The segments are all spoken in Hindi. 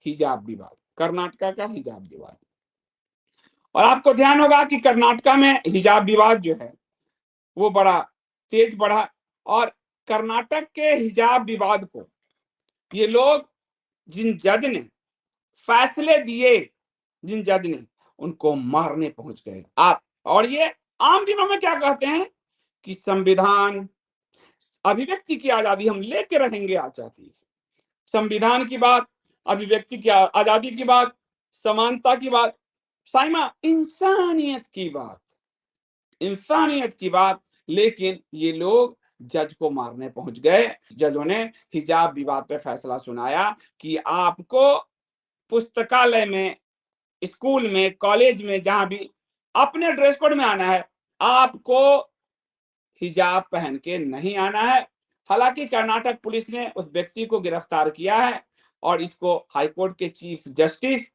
हिजाब विवाद, कर्नाटका का हिजाब विवाद। और आपको ध्यान होगा कि कर्नाटका में हिजाब विवाद जो है वो बड़ा तेज बढ़ा, और कर्नाटक के हिजाब विवाद को ये लोग, जिन जज ने फैसले दिए, जिन जज ने, उनको मारने पहुंच गए आप। और ये आम दिनों में क्या कहते हैं कि संविधान, अभिव्यक्ति की आजादी हम लेके रहेंगे आजादी, संविधान की बात, अभिव्यक्ति की आजादी की बात, समानता की बात, साइमा इंसानियत की बात, इंसानियत की बात। लेकिन ये लोग जज को मारने पहुंच गए। जजों ने हिजाब विवाद पे फैसला सुनाया कि आपको पुस्तकालय में, स्कूल में, कॉलेज में, जहां भी अपने ड्रेस कोड में आना है, आपको हिजाब पहन के नहीं आना है। हालांकि कर्नाटक पुलिस ने उस व्यक्ति को गिरफ्तार किया है और इसको हाईकोर्ट के चीफ जस्टिस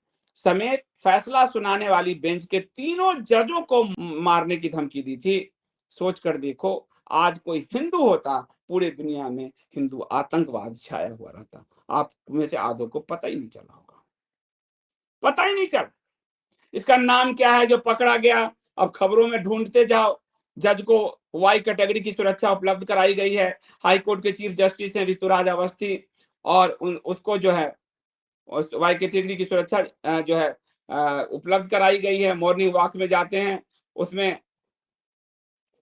समेत फैसला सुनाने वाली बेंच के तीनों जजों को मारने की धमकी दी थी। सोच कर देखो, आज कोई हिंदू होता, पूरे दुनिया में हिंदू आतंकवाद छाया हुआ रहता। आप में से आधों को पता ही नहीं चला होगा, पता ही नहीं चला इसका नाम क्या है जो पकड़ा गया। अब खबरों में ढूंढते जाओ, जज को वाई कैटेगरी की सुरक्षा उपलब्ध कराई गई है। हाई कोर्ट के चीफ जस्टिस हैं ऋतुराज अवस्थी, और उसको जो है उस वाई कैटेगरी की सुरक्षा जो है उपलब्ध कराई गई है। मॉर्निंग वॉक में जाते हैं, उसमें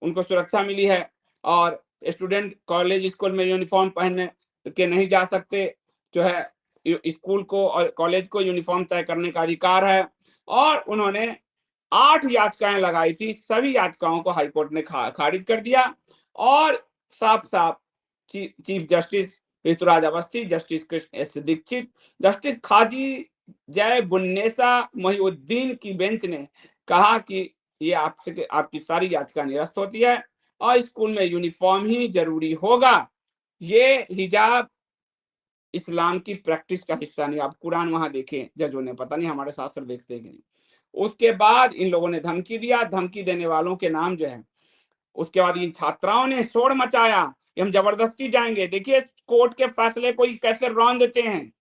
उनको सुरक्षा मिली है। और स्टूडेंट कॉलेज स्कूल में यूनिफॉर्म पहनने के नहीं जा सकते, जो है स्कूल को और कॉलेज को यूनिफॉर्म तय करने का अधिकार है। और उन्होंने 8 याचिकाएं लगाई थी, सभी याचिकाओं को हाईकोर्ट ने खारिज कर दिया। और साफ साफ chief justice Rituraj Awasthi, justice Krishna S Dixit, justice Khazi Jaibunnisa Mohiuddin की बेंच ने कहा कि ये आपसे, आपकी सारी याचिका निरस्त होती है और स्कूल में यूनिफॉर्म ही जरूरी होगा। ये हिजाब इस्लाम की प्रैक्टिस का हिस्सा नहीं। आप कुरान वहां देखें, जजों ने, पता नहीं हमारे शास्त्र देखते कि नहीं। उसके बाद इन लोगों ने धमकी दिया, धमकी देने वालों के नाम जो है, उसके बाद इन छात्राओं ने शोर मचाया कि हम जबरदस्ती जाएंगे। देखिए कोर्ट के फैसले को कैसे रौंद देते हैं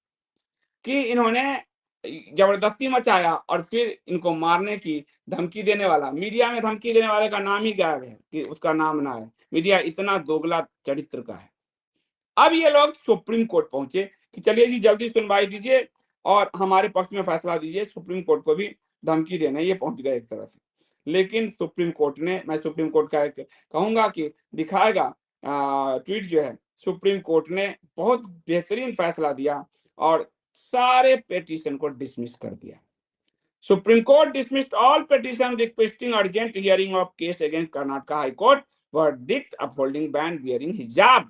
कि इन्होंने जबरदस्ती मचाया और फिर इनको मारने की धमकी देने वाला, मीडिया में धमकी देने वाले का नाम ही गायब है कि उसका नाम ना है। मीडिया इतना दोगला चरित्र का है। अब ये लोग सुप्रीम कोर्ट पहुंचे कि चलिए जी जल्दी सुनवाई दीजिए और हमारे पक्ष में फैसला दीजिए। सुप्रीम कोर्ट को भी धमकी देने ये पहुंच गए एक तरह से। लेकिन सुप्रीम कोर्ट ने, मैं सुप्रीम कोर्ट का एक कहूंगा कि दिखाएगा ट्वीट जो है, सुप्रीम कोर्ट ने बहुत बेहतरीन फैसला दिया और सारे पेटिशन को डिसमिस कर दिया। Supreme court dismissed all petition requesting urgent hearing of case against Karnataka high court verdict upholding ban wearing हिजाब।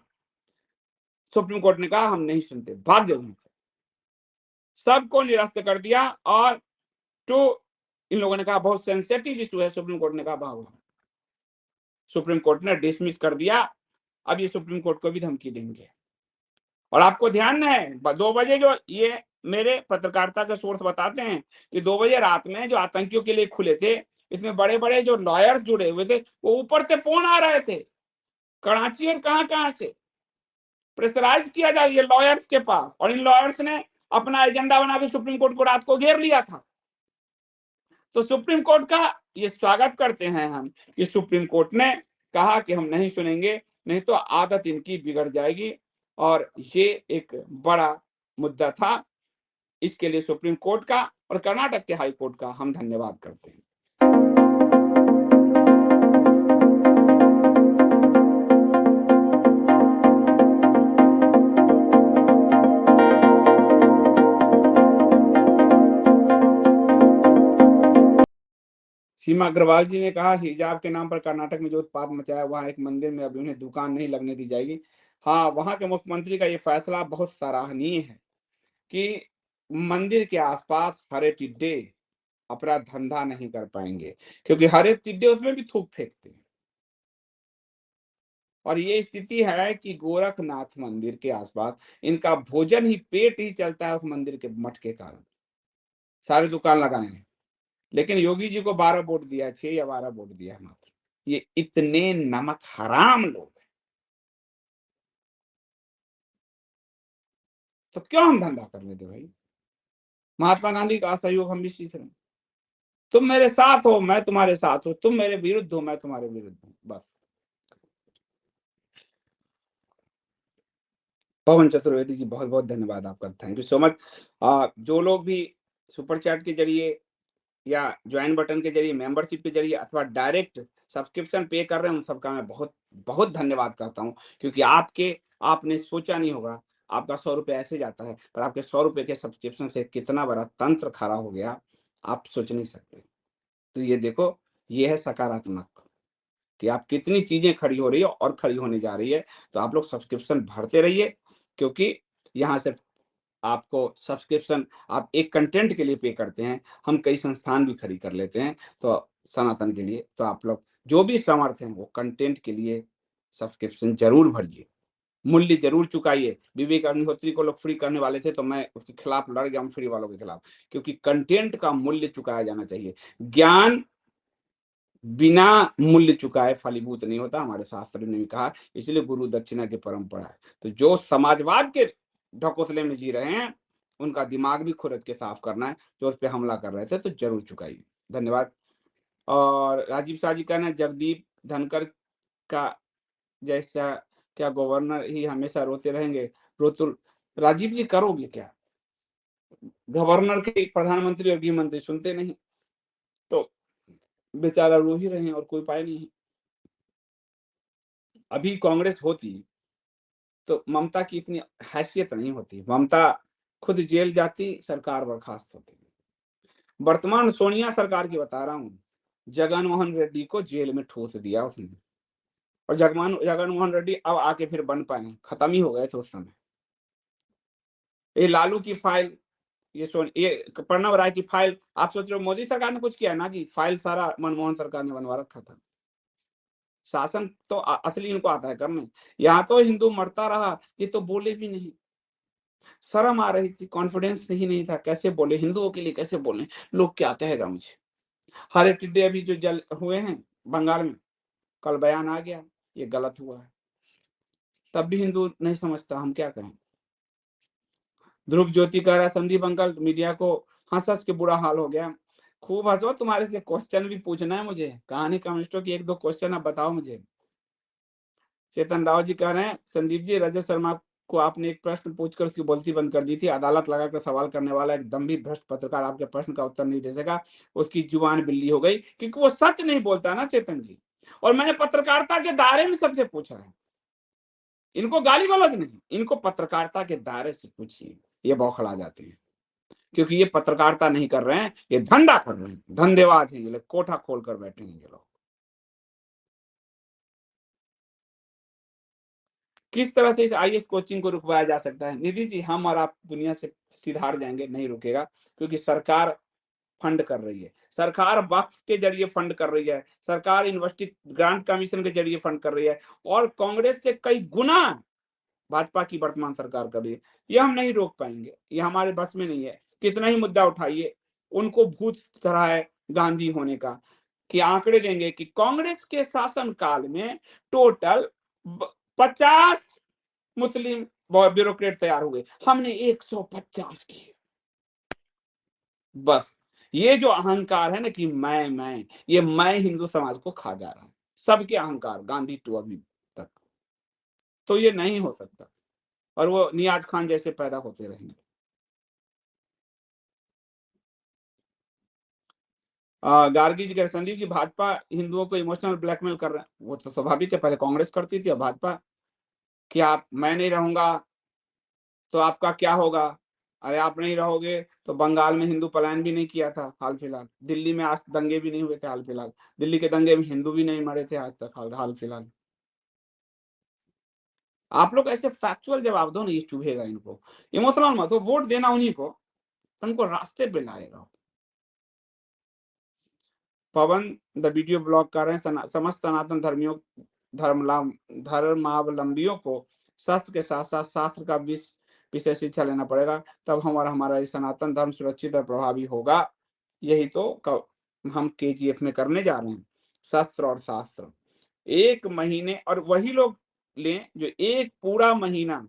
सुप्रीम कोर्ट ने कहा हम नहीं सुनते, भाग जाओ यहाँ से। सबको निरस्त कर दिया। और तो इन लोगों ने कहा बहुत सेंसिटिव इशू है, सुप्रीम कोर्ट ने कहा भागो। सुप्रीम कोर्ट ने डिसमिस कर दिया। अब ये सुप्रीम कोर्ट को भी धमकी देंगे। और आपको ध्यान है 2 बजे, जो ये मेरे पत्रकारिता के सोर्स बताते हैं कि 2 बजे रात में जो आतंकियों के लिए खुले थे, इसमें बड़े बड़े जो लॉयर्स जुड़े हुए थे, वो ऊपर से फोन आ रहे थे, कराची और कहां से प्रेशराइज किया जा रही है लॉयर्स के पास। और इन लॉयर्स ने अपना एजेंडा बना के सुप्रीम कोर्ट को रात को घेर लिया था। तो सुप्रीम कोर्ट का ये स्वागत करते हैं हम कि सुप्रीम कोर्ट ने कहा कि हम नहीं सुनेंगे, नहीं तो आदत इनकी बिगड़ जाएगी। और ये एक बड़ा मुद्दा था। इसके लिए सुप्रीम कोर्ट का और कर्नाटक के हाई कोर्ट का हम धन्यवाद करते हैं। सीमा अग्रवाल जी ने कहा हिजाब के नाम पर कर्नाटक में जो उत्पाद मचाया, वहां एक मंदिर में अभी उन्हें दुकान नहीं लगने दी जाएगी। हाँ, वहां के मुख्यमंत्री का ये फैसला बहुत सराहनीय है कि मंदिर के आसपास हरे टिड्डे अपना धंधा नहीं कर पाएंगे, क्योंकि हरे टिड्डे उसमें भी थूक फेंकते हैं। और ये स्थिति है कि गोरखनाथ मंदिर के आसपास इनका भोजन ही, पेट ही चलता है उस मंदिर के मठ के कारण। सारी दुकान लगाए हैं, लेकिन योगी जी को 12 वोट दिया, 6 या 12 वोट दिया मात्र। ये इतने नमक हराम लोग हैं, तो क्यों हम धंधा करने दें भाई? महात्मा गांधी का असहयोग हम भी सीख रहे हैं। तुम मेरे साथ हो, मैं तुम्हारे साथ हूँ, तुम मेरे विरुद्ध हो, मैं तुम्हारे विरुद्ध हूँ, बस। पवन चतुर्वेदी जी, बहुत-बहुत धन्यवाद आपका, थैंक यू सो मच। जो लोग भी सुपर चैट के ज़रिए या जॉइन बटन के ज़रिए, मेंबरशिप के ज़रिए अथवा डायरेक्ट सब्सक्रिप्शन पे कर रहे हैं, उन सबका मैं बहुत धन्यवाद करता हूँ। क्योंकि आपने सोचा नहीं होगा, आपका ₹100 ऐसे जाता है, पर आपके ₹100 के सब्सक्रिप्शन से कितना बड़ा तंत्र खड़ा हो गया, आप सोच नहीं सकते। तो ये देखो, ये है सकारात्मक, कि आप कितनी चीज़ें खड़ी हो रही है और खड़ी होने जा रही है। तो आप लोग सब्सक्रिप्शन भरते रहिए, क्योंकि यहाँ से आपको सब्सक्रिप्शन आप एक कंटेंट के लिए पे करते हैं, हम कई संस्थान भी खड़ी कर लेते हैं, तो सनातन के लिए। तो आप लोग जो भी समर्थ हैं, वो कंटेंट के लिए सब्सक्रिप्शन ज़रूर भरिए, मूल्य ज़रूर चुकाइए। विवेक अग्निहोत्री को लोग फ्री करने वाले थे, तो मैं उसके खिलाफ लड़ गया हूँ, फ्री वालों के खिलाफ, क्योंकि कंटेंट का मूल्य चुकाया जाना चाहिए। ज्ञान बिना मूल्य चुकाए फलीभूत नहीं होता, हमारे शास्त्र ने भी कहा, इसलिए गुरु दक्षिणा की परंपरा है। तो जो समाजवाद के ढकोसले में जी रहे हैं, उनका दिमाग भी खुरच के साफ करना है। जो उस पे हमला कर रहे थे, तो ज़रूर चुकाइए। धन्यवाद। और राजीव शाह जी का कहना है, जगदीप धनखड़ का जैसा क्या गवर्नर ही हमेशा रोते रहेंगे? रोतुल राजीव जी करोगे क्या? गवर्नर के प्रधानमंत्री और गृह मंत्री सुनते नहीं, तो बेचारा रो ही रहे हैं और कोई उपाय नहीं है। अभी कांग्रेस होती तो ममता की इतनी हैसियत नहीं होती। ममता खुद जेल जाती, सरकार बर्खास्त होती। वर्तमान सोनिया सरकार की बता रहा हूँ, जगन मोहन रेड्डी को जेल में ठूस दिया उसने, और जगन मोहन रेड्डी अब आके फिर बन पाए, खत्म ही हो गए थे उस समय। ये लालू की फाइल, ये प्रणब राय की फाइल, आप सोच रहे हो मोदी सरकार ने कुछ किया? ना जी, फाइल सारा मनमोहन सरकार ने बनवा रखा था। शासन तो असली इनको आता है करने। यहाँ तो हिंदू मरता रहा, ये तो बोले भी नहीं। शर्म आ रही थी, कॉन्फिडेंस ही नहीं था, कैसे बोले हिंदुओं के लिए, कैसे बोले, लोग क्या कहेगा मुझे। हरे टिड्डे अभी जो जल हुए हैं बंगाल में, कल बयान आ गया, ये गलत हुआ है, तब भी हिंदू नहीं समझता, हम क्या कहें। ध्रुव ज्योति कह रहा है, संदीप अंकल मीडिया को हंस हंस के बुरा हाल हो गया। खूब हंसो, तुम्हारे से क्वेश्चन भी पूछना है मुझे, कहानी कम्युनिस्टों की एक दो क्वेश्चन आप बताओ मुझे। चेतन राव जी कह रहे हैं, संदीप जी, रजत शर्मा को आपने एक प्रश्न पूछकर उसकी बोलती बंद कर दी थी। अदालत लगाकर सवाल करने वाला एक दम्भी भ्रष्ट पत्रकार आपके प्रश्न का उत्तर नहीं दे सका, उसकी जुबान बिल्ली हो गई, क्योंकि वो सच नहीं बोलता ना चेतन जी। और मैंने पत्रकारिता के दायरे में सबसे पूछा है, इनको गाली गलौज नहीं, इनको पत्रकारिता के दायरे से पूछिए, ये बौखला जाते हैं। क्योंकि ये पत्रकारिता नहीं कर रहे हैं, ये धंधा कर रहे हैं, धंधेबाज हैं ये लोग, कोठा खोल कर बैठे हैं ये लोग। किस तरह से इस आईएएस कोचिंग को रुकवाया जा सकता है? निधि जी, हम और आप दुनिया से सिधार जाएँगे, नहीं रुकेगा, क्योंकि सरकार फंड कर रही है। सरकार वक़्फ के ज़रिए फंड कर रही है। सरकार यूनिवर्सिटी ग्रांट कमीशन के ज़रिए फंड कर रही है, और कांग्रेस से कई गुना भाजपा की वर्तमान सरकार कर रही है। ये हम नहीं रोक पाएँगे, ये हमारे बस में नहीं है। कितना ही मुद्दा उठाइए, उनको भूत चढ़ा है गांधी होने का, कि आंकड़े देंगे कि कांग्रेस के शासन काल में टोटल 50 मुस्लिम ब्यूरोक्रेट तैयार हुए, हमने 150 किए। बस ये जो अहंकार है ना, कि ये मैं हिंदू समाज को खा जा रहा है, सबके अहंकार, गांधी टू अभी तक। तो ये नहीं हो सकता, और वो नियाज खान जैसे पैदा होते रहेंगे। गार्गी जी कह रहे, संदीप जी, भाजपा हिंदुओं को इमोशनल ब्लैकमेल कर रहे हैं। वो तो स्वाभाविक है, पहले कांग्रेस करती थी, अब भाजपा, कि आप मैं नहीं रहूंगा तो आपका क्या होगा? अरे आप नहीं रहोगे तो बंगाल में हिंदू पलायन भी नहीं किया था हाल-फिलहाल। दिल्ली में आज दंगे भी नहीं हुए थे हाल-फिलहाल। दिल्ली के दंगे में हिंदू भी नहीं मरे थे आज तक हाल-फिलहाल। आप लोग ऐसे फैक्चुअल जवाब दो ना, ये चुभेगा इनको। इमोशनल मत हो, वोट देना उन्हीं को, उनको रास्ते पे लाए रहो। पवन द वीडियो ब्लॉग कर रहे हैं, समस्त सनातन धर्मियों धर्मलाम धर्मावलंबियों को शास्त्र के साथ-साथ शास्त्र का विषय शिक्षा लेना पड़ेगा, तब हमारा ये सनातन धर्म सुरक्षित और प्रभावी होगा। यही तो हम केजीएफ में करने जा रहे हैं, शस्त्र और शास्त्र। 1 महीने, और वही लोग लें जो 1 पूरा महीना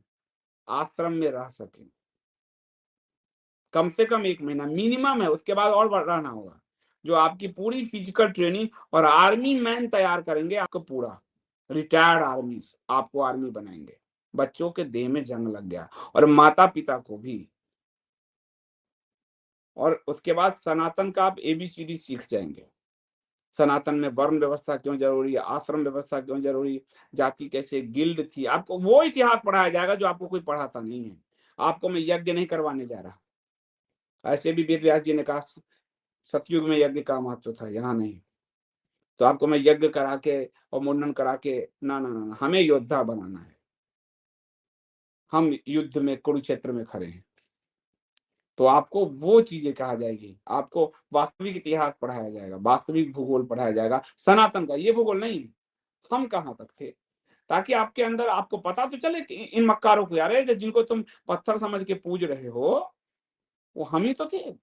आश्रम में रह सकें। कम से कम 1 महीना मिनिमम है, उसके बाद और रहना होगा। जो आपकी पूरी फिजिकल ट्रेनिंग और आर्मी मैन तैयार करेंगे आपको पूरा, रिटायर्ड आर्मी आपको आर्मी बनाएँगे। बच्चों के देह में जंग लग गया और माता-पिता को भी। और उसके बाद सनातन का आप एबीसीडी सीख जाएँगे। सनातन में वर्ण व्यवस्था क्यों ज़रूरी है, आश्रम व्यवस्था क्यों ज़रूरी है, जाति कैसे, गिल्ड थी, आपको वो इतिहास पढ़ाया जाएगा जो आपको कोई पढ़ाता नहीं है। आपको मैं यज्ञ नहीं करवाने जा रहा। ऐसे भी वेद व्यास जी ने कहा सतयुग में यज्ञ का महत्व था, यहाँ नहीं। तो आपको मैं यज्ञ करा के और मुंडन करा के ना, हमें योद्धा बनाना है। हम युद्ध में कुरुक्षेत्र में खड़े हैं। तो आपको वो चीज़ें कहा जाएगी, आपको वास्तविक इतिहास पढ़ाया जाएगा, वास्तविक भूगोल पढ़ाया जाएगा, सनातन का, ये भूगोल नहीं, हम कहाँ तक थे। ताकि आपके अंदर आपको पता तो चले कि इन मक्कारों को, यार ये जिनको तुम पत्थर समझ के पूज रहे हो, वो हम ही तो थे।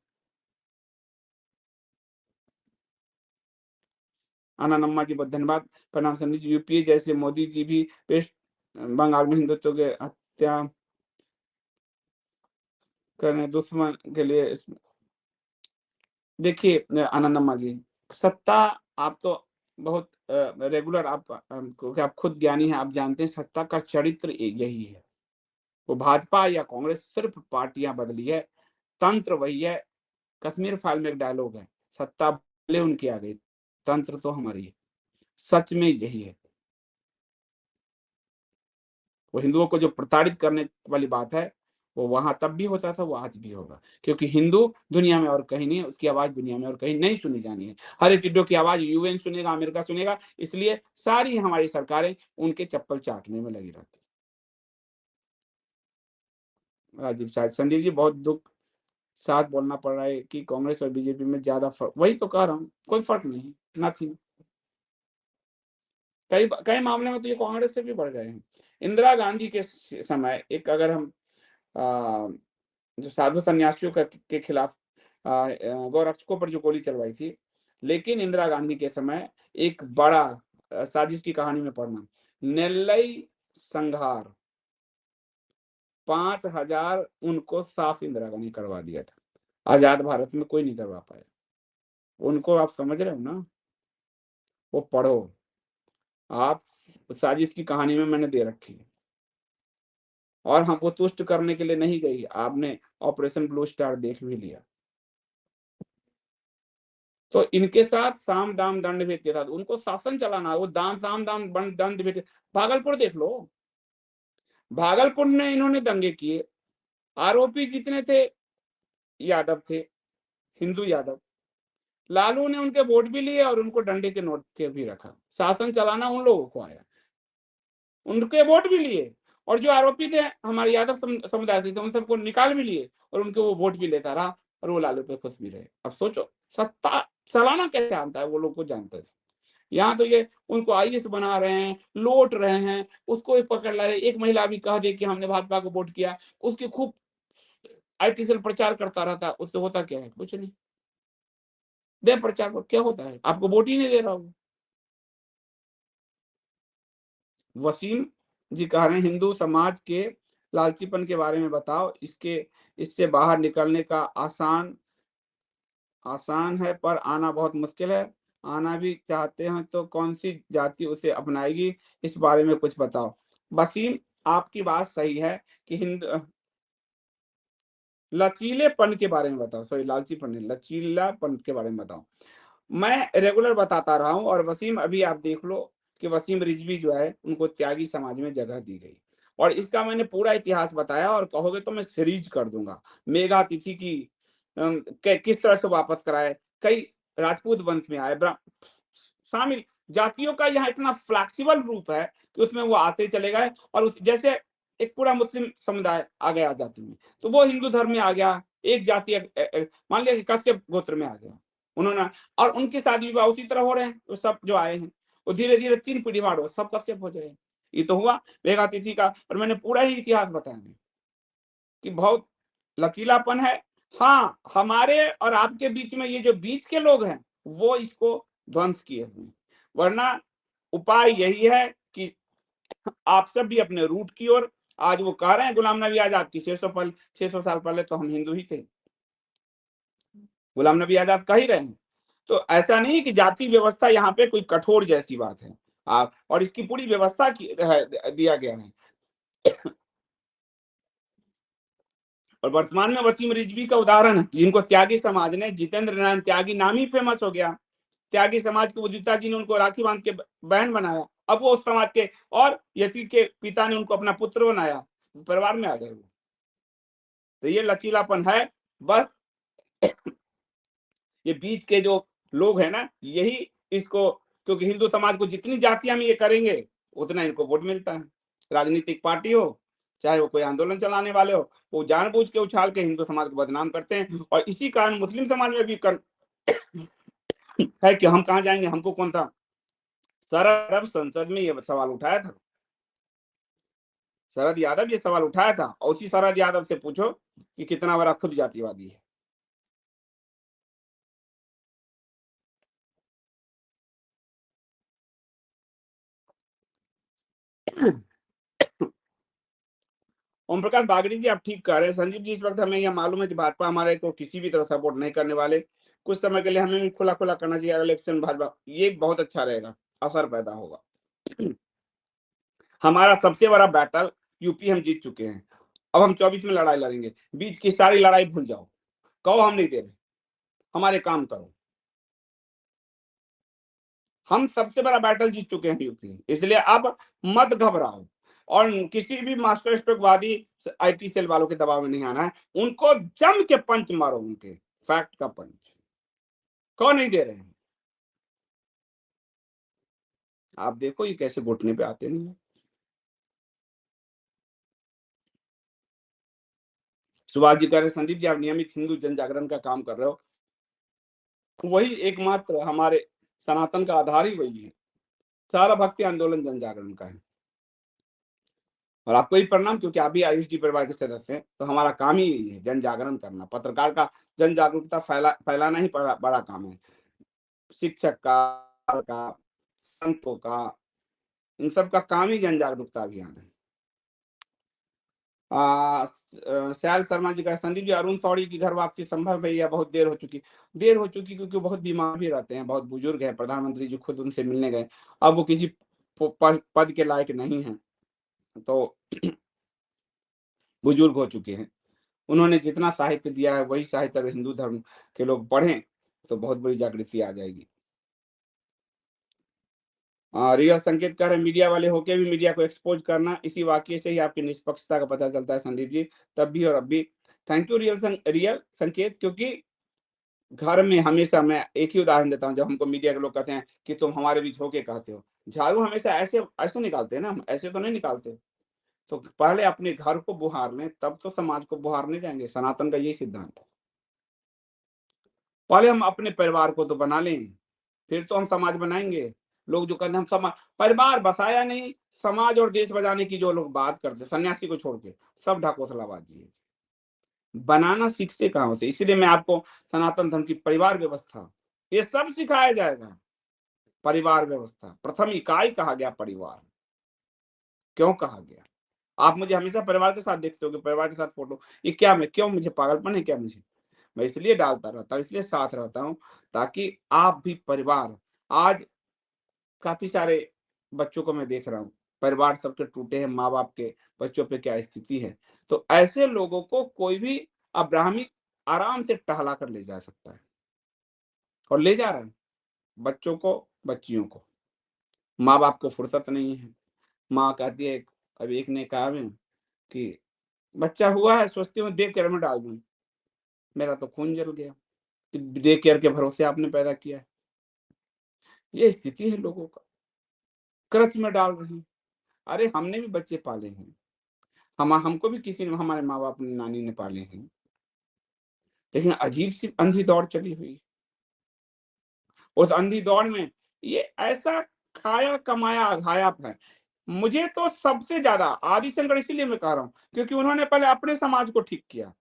आनंद अम्मा जी बहुत धन्यवाद। प्रणाम संदीप जी, यूपीए जैसे मोदी जी भी वेस्ट बंगाल में हिंदुत्व के हत्या करने दुश्मन के लिए देखिए आनंद अम्मा जी, सत्ता, आप तो बहुत रेगुलर, आप क्योंकि आप खुद ज्ञानी हैं, आप जानते हैं सत्ता का चरित्र यही है। वो भाजपा या कांग्रेस सिर्फ पार्टियां बदली है, तंत्र वही है। कश्मीर फाइल में एक डायलॉग है, सत्ता भले उनकी आ गई, तंत्र तो हमारी है। सच में यही है। वो हिंदुओं को जो प्रताड़ित करने वाली बात है, वो वहां तब भी होता था, वो आज भी होगा, क्योंकि हिंदू दुनिया में और कहीं नहीं है, उसकी आवाज दुनिया में और कहीं नहीं सुनी जानी है। हर एक टिड्डो की आवाज यूएन सुनेगा, अमेरिका सुनेगा, इसलिए सारी हमारी सरकारें उनके चप्पल चाटने में लगी रहती। राजीव शायद संदीप जी बहुत दुख साथ बोलना पड़ रहा है कि कांग्रेस और बीजेपी में ज्यादा फर्क, वही तो कह रहा हूँ, कोई फर्क नहीं, नथिंग। कई कई मामले में तो ये कांग्रेस से भी बढ़ गए हैं। इंदिरा गांधी के समय एक, अगर हम जो साधु सन्यासियों के खिलाफ गौरक्षकों पर जो गोली चलवाई थी, लेकिन इंदिरा गांधी के समय एक बड़ा साजिश की कहानी में पढ़ना, नेल्लई संघार, 5,000 उनको साफ इंदिरा गांधी करवा दिया था। आजाद भारत में कोई नहीं करवा पाया। उनको आप समझ रहे हो ना, वो पढ़ो आप, साजिश की कहानी में मैंने दे रखी है। और हमको तुष्ट करने के लिए नहीं गई, आपने ऑपरेशन ब्लू स्टार देख भी लिया। तो इनके साथ साम दाम दंड भेद के साथ उनको शासन चलाना, वो दाम साम दाम दंड भेद। भागलपुर देख लो, भागलपुर में इन्होंने दंगे किए, आरोपी जितने थे यादव थे, हिंदू यादव। लालू ने उनके वोट भी लिए और उनको डंडे के नोट के भी रखा। शासन चलाना उन लोगों को आया, उनके वोट भी लिए, और जो आरोपी थे हमारे यादव समुदाय से, उन सबको निकाल भी लिए और उनके वो वोट भी लेता रहा, और वो लालू पे खुश भी रहे। अब सोचो सत्ता चलाना कैसे जानता है, वो लोग को जानते थे। यहाँ तो ये उनको आईएएस बना रहे हैं, लौट रहे हैं, उसको भी पकड़ ला रहे। एक महिला भी कह दे कि हमने भाजपा को वोट किया, उसके खूब आईटी सेल प्रचार करता रहता, उससे होता क्या है, कुछ नहीं। दे प्रचार को क्या होता है, आपको वोट ही नहीं दे रहा हूँ। वसीम जी कह रहे हैं हिंदू समाज के लालचीपन के बारे में बताओ, इसके इससे बाहर निकलने का आसान है पर आना बहुत मुश्किल है। आना भी चाहते हैं तो कौन सी जाति उसे अपनाएगी, इस बारे में कुछ बताओ। वसीम, आपकी बात सही है कि लचीलेपन के बारे में बताओ, सॉरी लालचीपन नहीं, लचीलापन के बारे में बताओ। मैं रेगुलर बताता रहा हूँ, और वसीम अभी आप देख लो कि वसीम रिजवी जो है उनको त्यागी समाज में जगह दी गई, और इसका मैंने पूरा इतिहास बताया, और कहोगे तो मैं सीरीज कर दूंगा। मेघा तिथि की किस तरह से वापस कराए, कई राजपूत वंश में आए, शामिल जातियों का यहाँ इतना फ्लेक्सिबल रूप है कि उसमें वो आते चले गए, और जैसे एक पूरा मुस्लिम समुदाय आ गया जाति में, तो वो हिंदू धर्म में आ गया, एक जाति मान लिया कि कश्यप गोत्र में आ गया उन्होंने, और उनके शादी विवाह उसी तरह हो रहे हैं। तो सब जो आए हैं वो धीरे धीरे 3 पीढ़ी बाद सब कश्यप हो जाए। ये तो हुआ मेघा तिथि का, और मैंने पूरा ही इतिहास बताया कि बहुत लचीलापन है। हाँ, हमारे और आपके बीच में ये जो बीच के लोग हैं वो इसको ध्वंस किए हुए हैं, वरना उपाय यही है कि आप सब भी अपने रूट की ओर, आज वो कह रहे हैं गुलाम नबी आजाद की 600 साल पहले तो हम हिंदू ही थे, गुलाम नबी आजाद कह ही रहे हैं। तो ऐसा नहीं कि जाति व्यवस्था यहाँ पे कोई कठोर जैसी बात है। आप और इसकी पूरी व्यवस्था की दिया गया है। और वर्तमान में वसीम रिजवी का उदाहरण है, जिनको त्यागी समाज ने, जितेंद्र नारायण त्यागी नाम ही फेमस हो गया। त्यागी समाज के उदिता जी ने उनको राखी बांध के बहन बनाया। अब वो उस समाज के, और यति के पिता ने उनको अपना पुत्र बनाया, परिवार में आ गए वो। तो ये लचीलापन है। बस ये बीच के जो लोग हैं ना, यही इसको, क्योंकि हिंदू समाज को जितनी जातियां में ये करेंगे उतना इनको वोट मिलता है। राजनीतिक पार्टी हो, चाहे वो कोई आंदोलन चलाने वाले हो, वो जानबूझ के उछाल के हिंदू समाज को बदनाम करते हैं। और इसी कारण मुस्लिम समाज में भी है कि हम कहाँ जाएंगे, हमको कौन सा। शरद संसद में ये सवाल उठाया था, शरद यादव ये सवाल उठाया था, और उसी शरद यादव से पूछो कि कितना बड़ा खुद जातिवादी है। ओम प्रकाश बागड़ी जी, आप ठीक कह रहे हैं। संजीव जी, इस वक्त हमें यह मालूम है कि भाजपा हमारे को किसी भी तरह सपोर्ट नहीं करने वाले। कुछ समय के लिए हमें भी खुला खुला करना चाहिए इलेक्शन भाजपा, ये बहुत अच्छा रहेगा, असर पैदा होगा। हमारा सबसे बड़ा बैटल यूपी हम जीत चुके हैं। अब हम 24 में लड़ाई लड़ेंगे। बीच की सारी लड़ाई भूल जाओ, कहो हम नहीं दे रहे, हमारे काम करो। हम सबसे बड़ा बैटल जीत चुके हैं यूपी, इसलिए अब मत घबराओ। और किसी भी मास्टर स्ट्रोकवादी आईटी सेल वालों के दबाव में नहीं आना है। उनको जम के पंच मारो, उनके फैक्ट का पंच। कौन नहीं दे रहे हैं? आप देखो ये कैसे घुटने पे आते नहीं है। सुभाष जी कह रहे, संदीप जी आप नियमित हिंदू जन जागरण का काम कर रहे हो, वही एकमात्र हमारे सनातन का आधार ही वही है। सारा भक्ति आंदोलन जन जागरण का है। और आपको ही प्रणाम, क्योंकि आप भी आयुष जी परिवार के सदस्य हैं। तो हमारा काम ही यही है, जन जागरण करना। पत्रकार का जन जागरूकता फैलाना ही बड़ा काम है। शिक्षक का, संतों का, इन सब का काम ही जन जागरूकता अभियान है। सयाल शर्मा जी का, संदीप जी अरुण सौड़ी की घर वापसी संभव है या बहुत देर हो चुकी क्योंकि बहुत बीमार भी रहते हैं, बहुत बुजुर्ग है। प्रधानमंत्री जी खुद उनसे मिलने गए, अब वो किसी पद के लायक नहीं है, तो बुजुर्ग हो चुके हैं। उन्होंने जितना साहित्य दिया है वही साहित्य अगर हिंदू धर्म के लोग पढ़ें तो बहुत बड़ी जागृति आ जाएगी। रियल संकेत कर रहे, मीडिया वाले होके भी मीडिया को एक्सपोज करना, इसी वाक्य से ही आपकी निष्पक्षता का पता चलता है संदीप जी, तब भी और अब भी। थैंक यू रियल संकेत, क्योंकि घर में हमेशा मैं एक ही उदाहरण देता हूँ, जब हमको मीडिया के लोग कहते हैं कि तुम हमारे बीच होके कहते हो, झाड़ू हमेशा ऐसे ऐसे निकालते हैं ना, हम ऐसे तो नहीं निकालते। तो पहले अपने घर को बुहार लें, तब तो समाज को बुहारने जाएंगे। सनातन का यही सिद्धांत है। पहले हम अपने परिवार को तो बना लें, फिर तो हम समाज बनाएंगे। लोग जो कहते हैं हम समाज, परिवार बसाया नहीं, समाज और देश बचाने की जो लोग बात करते हैं, सन्यासी को छोड़ के, सब ढकोसलाबाजी है। बनाना सीखते कहाँ से? इसीलिए मैं आपको सनातन धर्म की परिवार व्यवस्था, ये सब सिखाया जाएगा। परिवार व्यवस्था, प्रथम इकाई कहा गया परिवार। क्यों कहा गया? आप मुझे हमेशा परिवार के साथ देखते हो कि परिवार के साथ फोटो, ये क्या, मैं क्यों, मुझे पागलपन है क्या? मुझे, मैं इसलिए डालता रहता हूँ, इसलिए साथ रहता हूँ, ताकि आप भी परिवार, आज काफ़ी सारे बच्चों को मैं देख रहा हूँ, परिवार सबके टूटे हैं, माँ-बाप के बच्चों पे क्या स्थिति है। तो ऐसे लोगों को कोई भी अब्राहमिक आराम से टहला कर ले जा सकता है, और ले जा रहा है बच्चों को, बच्चियों को। माँ-बाप को फुर्सत नहीं है। माँ कहती है, अभी एक ने कहा है कि बच्चा हुआ है, सोचती हूँ डे केयर में डाल दूँ। मेरा तो खून जल गया कि डे केयर के भरोसे आपने पैदा किया है। ये स्थिति है लोगों का, क्रच में डाल रहे हैं। अरे हमने भी बच्चे पाले हैं। हमको भी किसी ने, हमारे माँ-बाप ने, नानी ने पाले हैं। लेकिन अजीब-सी अंधी दौड़ चली हुई है। उस अंधी दौड़ में ये ऐसा खाया कमाया अघाया है। मुझे तो सबसे ज़्यादा आदि शंकर, इसीलिए मैं कह रहा हूँ, क्योंकि उन्होंने पहले अपने समाज को ठीक किया।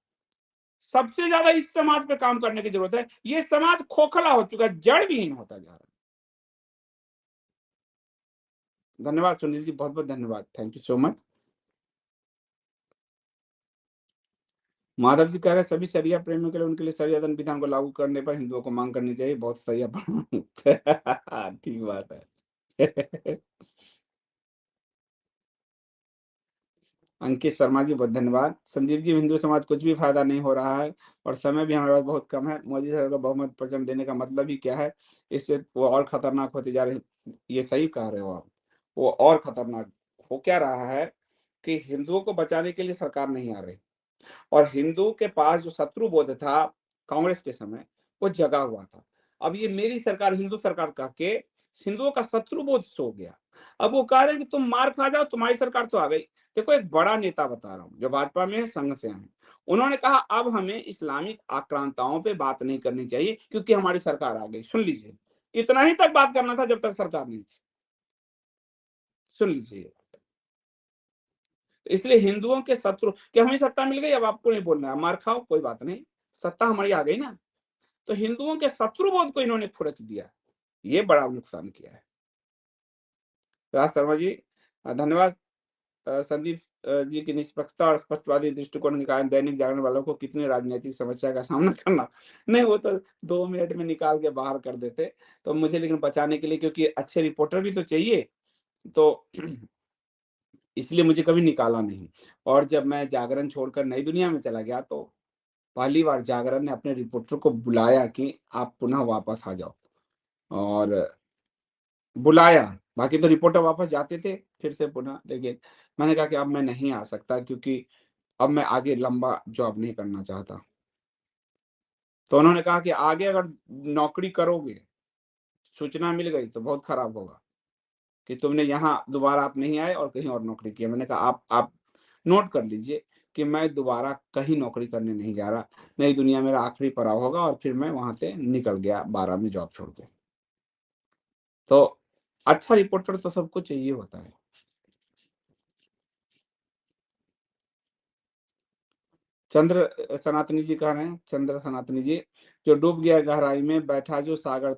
सबसे ज़्यादा इस समाज पे काम करने की ज़रूरत है। ये समाज खोखला हो चुका है, जड़ विहीन होता जा रहा है। धन्यवाद सुनील जी, बहुत बहुत धन्यवाद, thank you so much. Madhav ji कह रहे हैं सभी शरिया प्रेमियों के लिए उनके लिए शरिया दंड विधान को लागू करने पर हिंदुओं को मांग करनी चाहिए, बहुत सही ठीक बात है। अंकित शर्मा जी बहुत धन्यवाद। संजीव जी, हिंदू समाज कुछ भी फायदा नहीं हो रहा है और समय भी हमारे पास बहुत कम है। मोदी सरकार को बहुमत प्रचंड देने का मतलब ही क्या है? इससे वो और खतरनाक होती जा रही है। ये सही कह रहे हो आप। वो और खतरनाक हो क्या रहा है कि हिंदुओं को बचाने के लिए सरकार नहीं आ रही और हिंदू के पास जो शत्रुबोध था कांग्रेस के समय, वो जगा हुआ था। अब ये मेरी सरकार हिंदू सरकार कह के हिंदुओं का शत्रुबोध सो गया। अब वो कह रहे हैं कि तुम मार खा जाओ, तुम्हारी सरकार तो आ गई। देखो, एक बड़ा नेता बता रहा हूँ जो भाजपा में है, संघ से हैं। उन्होंने कहा अब हमें इस्लामिक आक्रांताओं पे बात नहीं करनी चाहिए क्योंकि हमारी सरकार आ गई। सुन लीजिए, इतना ही तक बात करना था जब तक सरकार नहीं थी। सुन लीजिए, इसलिए हिंदुओं के शत्रु कि हमें सत्ता मिल गई, अब आपको नहीं बोलना है, मार खाओ कोई बात नहीं, सत्ता हमारी आ गई ना। तो हिंदुओं के शत्रुबोध को इन्होंने खुरच दिया। ये बड़ा नुकसान किया है। राज शर्मा जी धन्यवाद। संदीप जी की निष्पक्षता और स्पष्टवादी दृष्टिकोण के कारण दैनिक जागरण वालों को कितनी राजनीतिक समस्या का सामना करना नहीं, वो तो 2 मिनट में निकाल के बाहर कर देते। तो मुझे लेकिन बचाने के लिए, क्योंकि अच्छे रिपोर्टर भी तो चाहिए, तो इसलिए मुझे कभी निकाला नहीं। और जब मैं जागरण छोड़कर नई दुनिया में चला गया तो पहली बार जागरण ने अपने रिपोर्टर को बुलाया कि आप पुनः वापस आ जाओ, और बुलाया। बाकी तो रिपोर्टर वापस जाते थे फिर से पुनः, लेकिन मैंने कहा कि अब मैं नहीं आ सकता क्योंकि अब मैं आगे लंबा जॉब नहीं करना चाहता। तो उन्होंने कहा कि आगे अगर नौकरी करोगे, सूचना मिल गई तो बहुत खराब होगा कि तुमने यहाँ दोबारा आप नहीं आए और कहीं और नौकरी की है। मैंने कहा आप नोट कर लीजिए कि मैं दोबारा कहीं नौकरी करने नहीं जा रहा। नई दुनिया मेरा आखिरी पड़ाव होगा और फिर मैं वहाँ से निकल गया 12 में जॉब छोड़ के। तो अच्छा रिपोर्टर तो सबको चाहिए होता है। चंद्र सनातनी जी कह रहे हैं, चंद्र सनातनी जी, जो डूब गया गहराई में बैठा जो सागर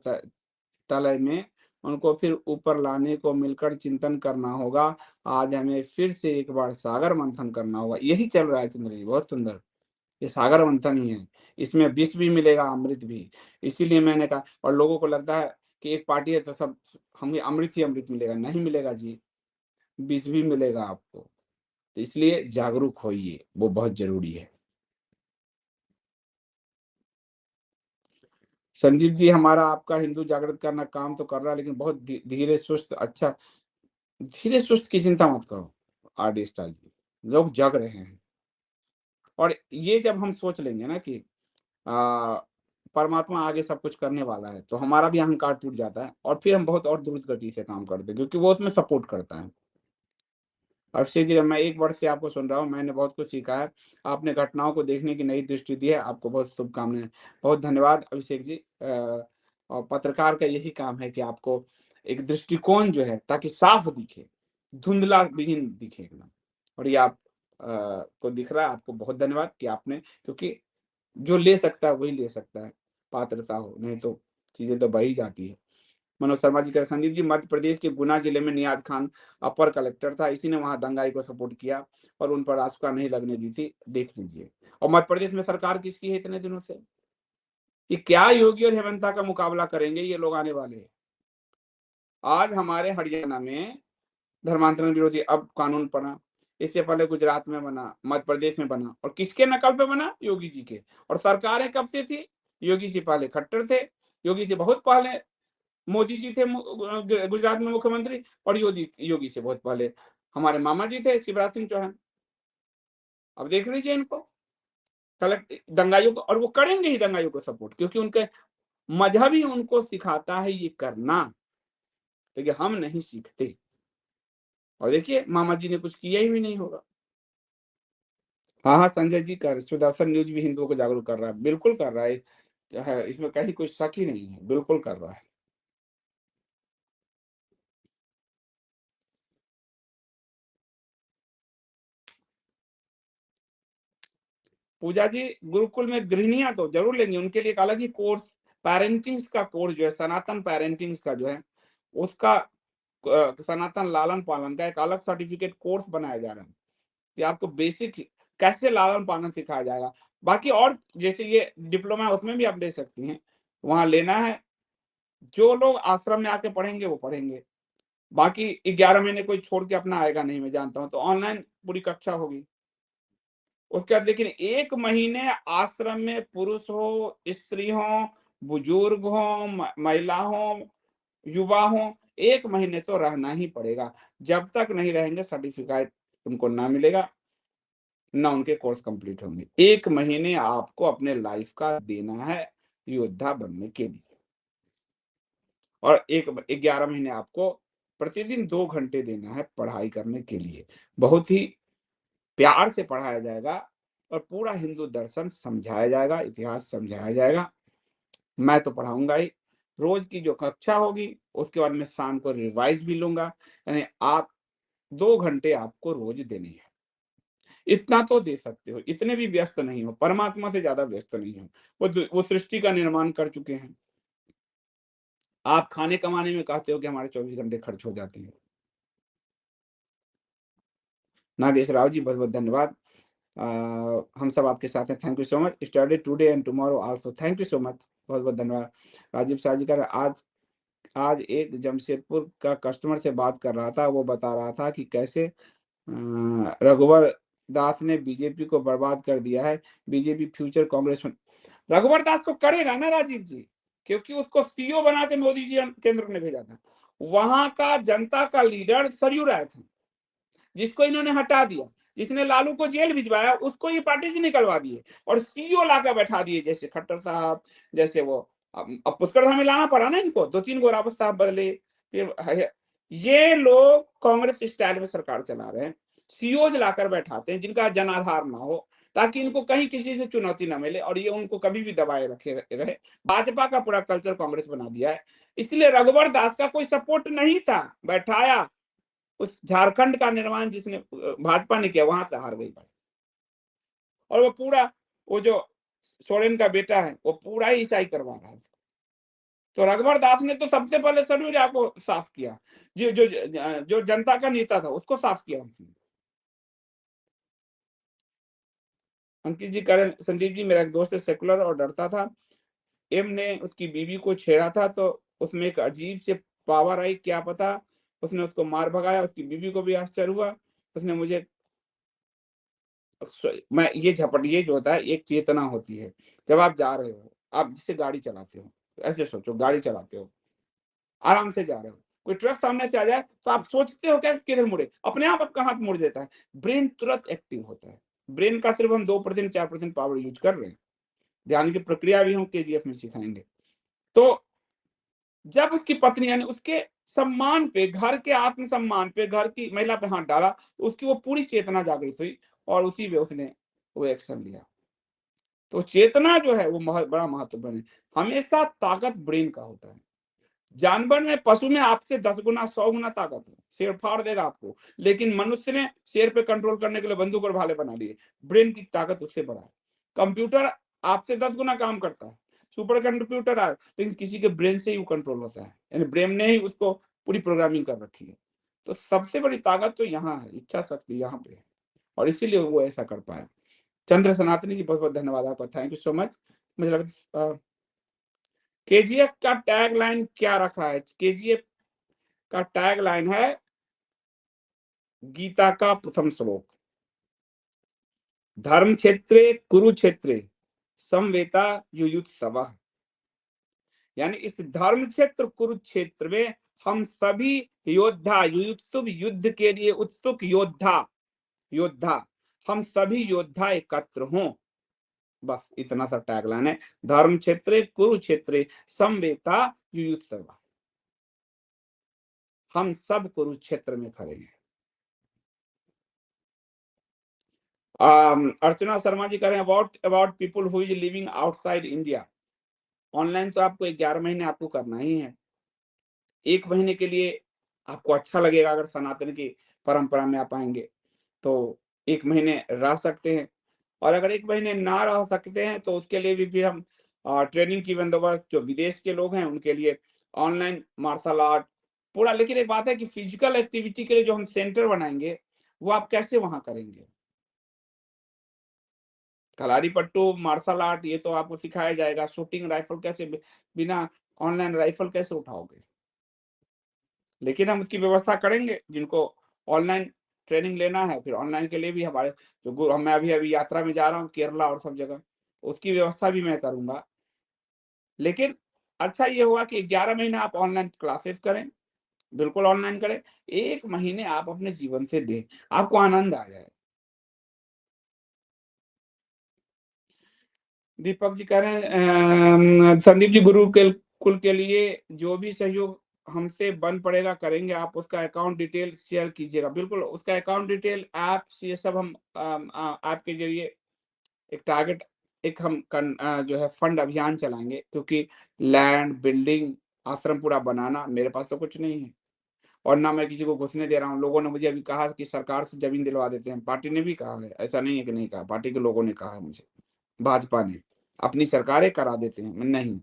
तलय में, उनको फिर ऊपर लाने को मिलकर चिंतन करना होगा। आज हमें फिर से एक बार सागर मंथन करना होगा। यही चल रहा है चंद्र जी, बहुत सुंदर। ये सागर मंथन ही है। इसमें विष भी मिलेगा, अमृत भी। इसीलिए मैंने कहा, और लोगों को लगता है कि एक पार्टी है तो सब हमें अमृत ही अमृत मिलेगा। नहीं मिलेगा जी, विष भी मिलेगा आपको। तो इसलिए जागरूक होइए, वो बहुत ज़रूरी है। संजीव जी, हमारा आपका हिंदू जागृत करना काम तो कर रहा है, लेकिन बहुत धीरे सुस्त। अच्छा, धीरे सुस्त की चिंता मत करो आरडी स्टाइल जी, लोग जग रहे हैं। और ये जब हम सोच लेंगे ना कि आ, परमात्मा आगे सब कुछ करने वाला है, तो हमारा भी अहंकार टूट जाता है और फिर हम बहुत और द्रुत गति से काम करते हैं क्योंकि वो उसमें सपोर्ट करता है। अभिषेक जी, मैं 1 वर्ष से आपको सुन रहा हूँ, मैंने बहुत कुछ सीखा है। आपने घटनाओं को देखने की नई दृष्टि दी है, आपको बहुत शुभकामनाएँ। बहुत धन्यवाद अभिषेक जी। और पत्रकार का यही काम है कि आपको एक दृष्टिकोण जो है ताकि साफ दिखे, धुंधला विहीन दिखे एकदम। और ये आप को दिख रहा है, आपको बहुत धन्यवाद कि आपने, क्योंकि जो ले सकता है वही ले सकता है, पात्रता हो, नहीं तो चीज़ें तो बह ही जाती है। मनोज शर्मा जी कह रहे हैं, संदीप जी, मध्य प्रदेश के गुना जिले में नियाज खान अपर कलेक्टर था, इसी ने वहां दंगाई को सपोर्ट किया और उन पर रासुका नहीं लगने दी थी, देख लीजिए। और मध्य प्रदेश में सरकार किसकी है इतने दिनों से? ये क्या योगी और हेमंता का मुकाबला करेंगे ये लोग आने वाले? आज हमारे हरियाणा में धर्मांतरण विरोधी अब कानून बना, इससे पहले गुजरात में बना, मध्य प्रदेश में बना, और किसके नकल पे बना? योगी जी के। और सरकारें कब से थी? योगी जी पहले खट्टर थे, योगी जी बहुत पहले मोदी जी थे गुजरात में मुख्यमंत्री, और योगी योगी से बहुत पहले हमारे मामा जी थे शिवराज सिंह चौहान। अब देख लीजिए इनको, कलेक्ट दंगाइयों को, और वो करेंगे ही दंगाइयों को सपोर्ट, क्योंकि उनके मजहब ही उनको सिखाता है ये करना, लेकिन हम नहीं सीखते। और देखिए मामा जी ने कुछ किया ही भी नहीं होगा। हाँ हाँ, संजय जी कर सुदर्शन न्यूज भी हिंदुओं को जागरूक कर रहा है, बिल्कुल कर रहा है, इसमें कहीं कोई शक ही नहीं है, बिल्कुल कर रहा है। पूजा जी, गुरुकुल में गृहिणियां तो जरूर लेंगी, उनके लिए एक अलग ही कोर्स, पेरेंटिंग्स का कोर्स जो है, सनातन पेरेंटिंग्स का जो है उसका सनातन लालन पालन का एक अलग सर्टिफिकेट कोर्स बनाया जा रहा है कि आपको बेसिक कैसे लालन पालन सिखाया जाएगा। बाकी और जैसे ये डिप्लोमा है उसमें भी आप ले सकती हैं, वहां लेना है। जो लोग आश्रम में आके पढ़ेंगे वो पढ़ेंगे, बाकी 11 महीने कोई छोड़ के अपना आएगा नहीं, मैं जानता हूँ, तो ऑनलाइन पूरी कक्षा होगी। उसके बाद लेकिन 1 महीने आश्रम में पुरुष हो, स्त्री हो, बुजुर्ग हो, महिला हो, युवा हो, 1 महीने तो रहना ही पड़ेगा। जब तक नहीं रहेंगे सर्टिफिकेट उनको ना मिलेगा, ना उनके कोर्स कंप्लीट होंगे। 1 महीने आपको अपने लाइफ का देना है योद्धा बनने के लिए, और 11 महीने आपको प्रतिदिन 2 घंटे देना है पढ़ाई करने के लिए। बहुत ही प्यार से पढ़ाया जाएगा और पूरा हिंदू दर्शन समझाया जाएगा, इतिहास समझाया जाएगा। मैं तो पढ़ाऊँगा ही। रोज़ की जो कक्षा होगी, उसके बाद मैं शाम को रिवाइज़ भी लूँगा। यानी आप 2 घंटे आपको रोज़ देने हैं। इतना तो दे सकते हो, इतने भी व्यस्त नहीं हो, परमात्मा से ज़्यादा व्यस्त नहीं हो। वो सृष्टि का निर्माण कर चुके हैं। आप खाने-कमाने में कहते हो कि हमारे 24 घंटे खर्च हो जाते हैं। नागेश राव जी, बहुत-बहुत धन्यवाद। अ, हम सब आपके साथ हैं। Thank you so much. Study today and tomorrow also. Thank you so much. बहुत-बहुत धन्यवाद। राजीव शाह जी कह रहे हैं, आज आज एक जमशेदपुर का कस्टमर से बात कर रहा था, वो बता रहा था कि कैसे रघुवर दास ने बीजेपी को बर्बाद कर दिया है, बीजेपी फ्यूचर कांग्रेस में। रघुवर दास तो करेगा ना राजीव जी, क्योंकि उसको सीईओ बना के मोदी जी केंद्र ने भेजा था। वहां का जनता का लीडर सरयू राय था, जिसको इन्होंने हटा दिया, जिसने लालू को जेल भिजवाया उसको ये पार्टी से निकलवा दिए और सीईओ लाकर बैठा दिए, जैसे खट्टर साहब, जैसे वो अब पुष्कर धामी लाना पड़ा ना इनको, 2-3 गो रावत साहब बदले। फिर ये लोग कांग्रेस स्टाइल में सरकार चला रहे हैं, सीईओज लाकर बैठाते हैं जिनका जनाधार ना हो, ताकि इनको कहीं किसी से चुनौती ना मिले और ये उनको कभी भी दबाए रखे रहे। भाजपा का पूरा कल्चर कांग्रेस बना दिया है, इसलिए रघुवर दास का कोई सपोर्ट नहीं था, बैठाया। उस झारखंड का निर्माण जिसने भाजपा ने किया, वहां से हार गई भाजपा। और वो पूरा, वो जो सोरेन का बेटा है वो पूरा ही ईसाई करवा रहा है। तो रघुवर दास ने तो सबसे पहले सरयूरिया को साफ किया, जो जो जो जनता का नेता था उसको साफ किया उसने। अंकित जी कह रहे हैं, संदीप जी मेरा एक दोस्त है सेकुलर और डरता था, एम ने उसकी बीवी को छेड़ा था तो उसमें एक अजीब से पावर आई, क्या पता उसने उसको मार भगाया, उसकी बीवी को भी आश्चर्य हुआ। उसने मुझे मैं ये झपट, ये जो होता है एक चेतना होती है। जब आप जा रहे हो, आप जैसे गाड़ी चलाते हो, तो ऐसे सोचो गाड़ी चलाते हो, आराम से जा रहे हो, कोई ट्रक सामने से आ जाए तो आप सोचते हो क्या किधर मुड़े, अपने आप आपका हाथ मुड़ जाता है। ब्रेन तुरंत एक्टिव होता है। ब्रेन का सिर्फ हम 2% 4% पावर यूज कर रहे हैं। ध्यान की प्रक्रिया भी हम केजीएफ में सिखाएंगे। तो जब उसकी पत्नी यानी उसके सम्मान पे, घर के आत्मसम्मान पे, घर की महिला पे हाथ डाला, तो उसकी वो पूरी चेतना जागृत हुई और उसी में उसने वो एक्शन लिया। तो चेतना जो है वो बड़ा महत्वपूर्ण है। हमेशा ताकत ब्रेन का होता है। जानवर में, पशु में आपसे 10 गुना 100 गुना ताकत है, शेर फाड़ देगा आपको, लेकिन मनुष्य ने शेर पे कंट्रोल करने के लिए बंदूक और भाले बना लिए। ब्रेन की ताकत उससे बड़ा है। कंप्यूटर आपसे 10 गुना काम करता है, सुपर कंप्यूटर है, लेकिन किसी के ब्रेन से ही वो कंट्रोल होता है, यानी ब्रेन ने ही उसको पूरी प्रोग्रामिंग कर रखी है। तो सबसे बड़ी ताकत तो यहाँ है, इच्छा शक्ति यहाँ पे है, और इसीलिए वो ऐसा कर पाया। चंद्र सनातनी जी, बहुत बहुत धन्यवाद आपका, थैंक यू सो मच। मुझे लगता है केजीएफ का टैग लाइन क्या रखा है, केजीएफ का टैग लाइन है गीता का प्रथम श्लोक, धर्म क्षेत्रे कुरुक्षेत्रे समवेता युयुत्सवः। यानी इस धर्म क्षेत्र कुरुक्षेत्र में हम सभी योद्धा, युयुत्सुव युद्ध के लिए उत्सुक योद्धा, योद्धा हम सभी योद्धा एकत्र हों। बस इतना सा टैगलाइन है, धर्म क्षेत्रे कुरुक्षेत्रे समवेता युयुत्सव। हम सब कुरुक्षेत्र में खड़े हैं। अर्चना शर्मा जी कह रहे हैं, about about people who is living outside India. Online तो आपको 11 महीने आपको करना ही है। 1 महीने के लिए आपको अच्छा लगेगा, अगर सनातन की परंपरा में आप आएंगे तो 1 महीने रह सकते हैं, और अगर 1 महीने ना रह सकते हैं तो उसके लिए भी फिर हम ट्रेनिंग की बंदोबस्त, जो विदेश के लोग हैं उनके लिए ऑनलाइन मार्शल आर्ट, पूरा। लेकिन एक बात है कि फिजिकल एक्टिविटी के लिए जो हम सेंटर बनाएंगे, वो आप कैसे वहां करेंगे? कलारी पट्टू, मार्शल आर्ट, ये तो आपको सिखाया जाएगा। शूटिंग राइफल कैसे, बिना ऑनलाइन राइफल कैसे उठाओगे? लेकिन हम उसकी व्यवस्था करेंगे। जिनको ऑनलाइन ट्रेनिंग लेना है, फिर ऑनलाइन के लिए भी हमारे जो मैं अभी अभी यात्रा में जा रहा हूँ केरला और सब जगह, उसकी व्यवस्था भी मैं करूंगा। लेकिन अच्छा ये हुआ कि 11 महीना आप ऑनलाइन क्लासेस करें, बिल्कुल ऑनलाइन करें। 1 महीने आप अपने जीवन से दें, आपको आनंद आ जाए। दीपक जी कह रहे हैं संदीप जी, गुरुकुल कुल के लिए जो भी सहयोग हमसे बन पड़ेगा करेंगे, आप उसका अकाउंट डिटेल शेयर कीजिएगा। बिल्कुल, उसका अकाउंट डिटेल, ऐप्स, ये सब हम आपके जरिए एक टारगेट, एक हम जो है फंड अभियान चलाएंगे, क्योंकि लैंड, बिल्डिंग, आश्रम पूरा बनाना मेरे पास तो कुछ नहीं है, और ना मैं किसी को घुसने दे रहा हूँ। लोगों ने मुझे अभी कहा कि सरकार से जमीन दिलवा देते हैं, पार्टी ने भी कहा है, ऐसा नहीं है कि नहीं कहा, पार्टी के लोगों ने कहा है मुझे, भाजपा ने, अपनी सरकारें करा देते हैं। मैं नहीं,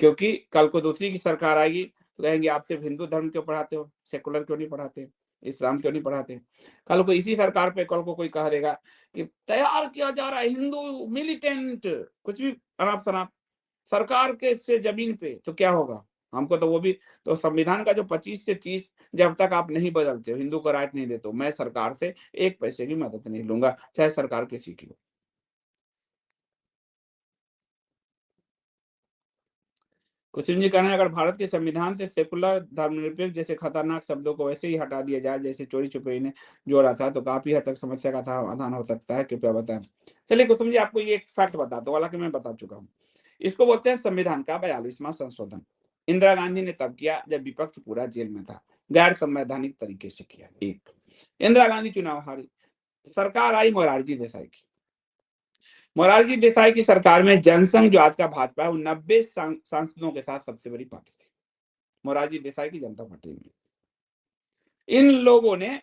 क्योंकि कल को दूसरी की सरकार आएगी तो कहेंगे आप सिर्फ हिंदू धर्म क्यों पढ़ाते हो, सेकुलर क्यों नहीं पढ़ाते, इस्लाम क्यों नहीं पढ़ाते। कल को इसी सरकार पे कल को कोई कह देगा कि तैयार किया जा रहा है हिंदू मिलिटेंट, कुछ भी अनाप शनाप, सरकार के से जमीन पे, तो क्या होगा? हमको तो वो भी, तो संविधान का जो 25 से 30, जब तक आप नहीं बदलते हो, हिंदू को राइट नहीं देते हो, मैं सरकार से 1 पैसे की मदद नहीं लूंगा, चाहे सरकार किसी की हो। कुसुम जी कह रहे हैं अगर भारत के संविधान से सेकुलर, धर्मनिरपेक्ष जैसे खतरनाक शब्दों को वैसे ही हटा दिया जाए जैसे चोरी छुपे ने जोड़ा था, तो काफी हद तक समस्या का समाधान हो सकता है, कृपया बताएं। चलिए कुसुम जी, आपको ये एक फैक्ट बताता हूँ, हालांकि मैं बता चुका हूँ। इसको बोलते हैं संविधान का 42वां संशोधन। इंदिरा गांधी ने तब किया जब विपक्ष पूरा जेल में था, गैर संवैधानिक तरीके से किया। एक, इंदिरा गांधी चुनाव हारी, सरकार आई मोरारजी देसाई की। मोरारजी देसाई की सरकार में जनसंघ, जो आज का भाजपा है, वो 90 सांसदों के साथ सबसे बड़ी पार्टी थी, मोरारजी देसाई की जनता पार्टी में। इन लोगों ने,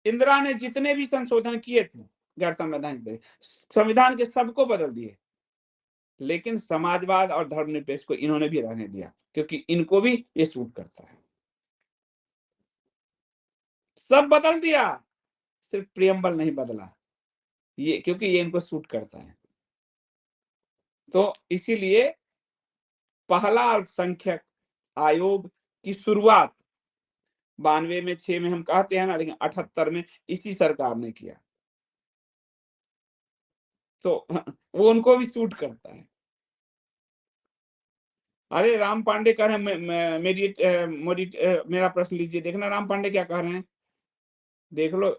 इंदिरा ने जितने भी संशोधन किए थे गैर संवैधानिक, संविधान के सबको बदल दिए, लेकिन समाजवाद और धर्मनिरपेक्ष को इन्होंने भी रहने दिया, क्योंकि इनको भी ये सूट करता है। सब बदल दिया, सिर्फ प्रियम्बल नहीं बदला, ये क्योंकि ये इनको सूट करता है। तो इसीलिए पहला अल्पसंख्यक आयोग की शुरुआत 92 में, 6 में हम कहते हैं ना, लेकिन 78 में इसी सरकार ने किया। तो वो उनको भी सूट करता है। अरे राम पांडे कह रहे हैं मेरा प्रश्न लीजिए, देखना राम पांडे क्या कह रहे हैं, देख लो।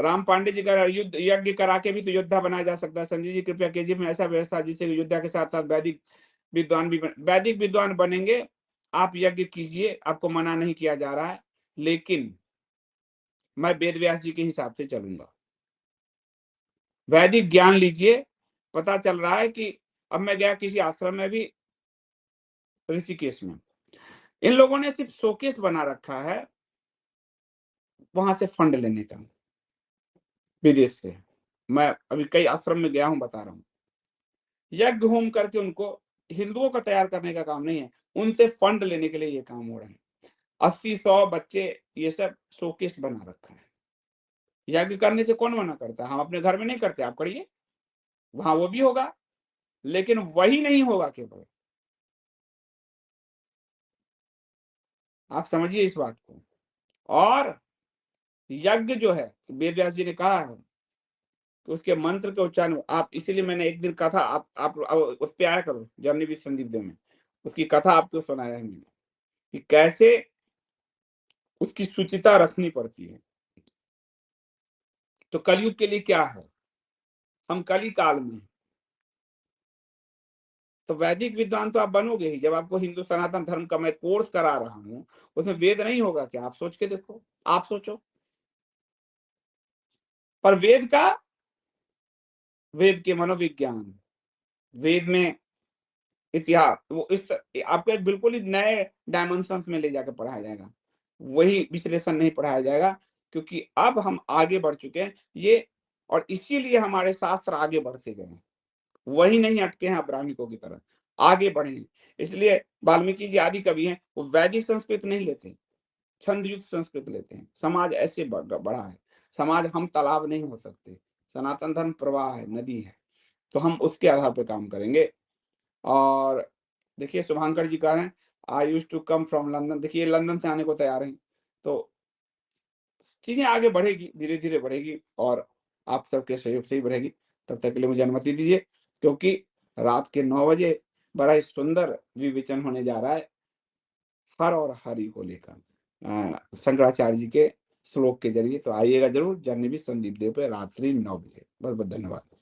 राम पांडे जी कह रहे हैं युद्ध यज्ञ करा के भी तो योद्धा बनाया जा सकता है। संजय जी कृपया कीजिए में ऐसा व्यवस्था जिससे योद्धा के साथ साथ वैदिक विद्वान भी वैदिक विद्वान बनेंगे। आप यज्ञ कीजिए, आपको मना नहीं किया जा रहा है, लेकिन मैं वेद व्यास जी के हिसाब से चलूंगा। वैदिक ज्ञान लीजिए। पता चल रहा है कि अब मैं गया किसी आश्रम में भी, ऋषिकेश में, इन लोगों ने सिर्फ शोकेस बना रखा है वहां से फंड लेने का, विदेश से। मैं अभी कई आश्रम में गया हूं, बता रहा हूं, यज्ञ होम करके उनको हिंदुओं का तैयार करने का काम नहीं है, उनसे फंड लेने के लिए ये काम हो रहा है। 80-100 बच्चे, ये सब शोकेस बना रखा है। यज्ञ करने से कौन मना करता है? हम अपने घर में नहीं करते, आप करिए, वहां वो भी होगा, लेकिन वही नहीं होगा केवल। आप समझिए इस बात को। और यज्ञ जो है, वेद व्यास जी ने कहा है कि उसके मंत्र के उच्चारण, आप, इसीलिए मैंने एक दिन कथा, आप उस पे आया करो जर्नी विद संदीप देव में, उसकी कथा आपको सुनाया है मैंने, कि कैसे उसकी शुचिता रखनी पड़ती है। तो कलयुग के लिए क्या है, हम कली काल में, तो वैदिक विद्वान तो आप बनोगे ही। जब आपको हिंदू सनातन धर्म का मैं कोर्स करा रहा हूं, उसमें वेद नहीं होगा क्या? आप सोच के देखो, आप सोचो। पर वेद का, वेद के मनोविज्ञान, वेद में इतिहास, वो इस आपको एक बिल्कुल ही नए डायमेंशन में ले जाकर पढ़ाया जाएगा, वही विश्लेषण नहीं पढ़ाया जाएगा, क्योंकि अब हम आगे बढ़ चुके हैं ये, और इसीलिए हमारे शास्त्र आगे बढ़ते गए हैं, वही नहीं अटके हैं अब्राह्मिकों की तरह। आगे बढ़े। इसलिए वाल्मीकि जी आदि कवि हैं, वो वैदिक संस्कृत नहीं लेते, छंद युक्त संस्कृत लेते हैं। समाज ऐसे बढ़ा है, समाज हम तालाब नहीं हो सकते, सनातन धर्म प्रवाह है, नदी है, तो हम उसके आधार पे काम करेंगे। और देखिए शुभांकर जी कह रहे हैं, I used to come from London, देखिए लंदन से आने को तैयार हैं। तो चीज़ें आगे बढ़ेगी, धीरे-धीरे बढ़ेगी और आप सबके सहयोग से ही बढ़ेगी। तब तक के लिए मुझे अनुमति दीजिए, क्योंकि रात के 9 बजे बड़ा ही सुंदर विवेचन होने जा रहा है, हर और हरि को लेकर शंकराचार्य जी के श्लोक के ज़रिए। तो आइएगा ज़रूर, जन्मदिन संदीप देव पे रात्रि 9 बजे। बहुत-बहुत धन्यवाद।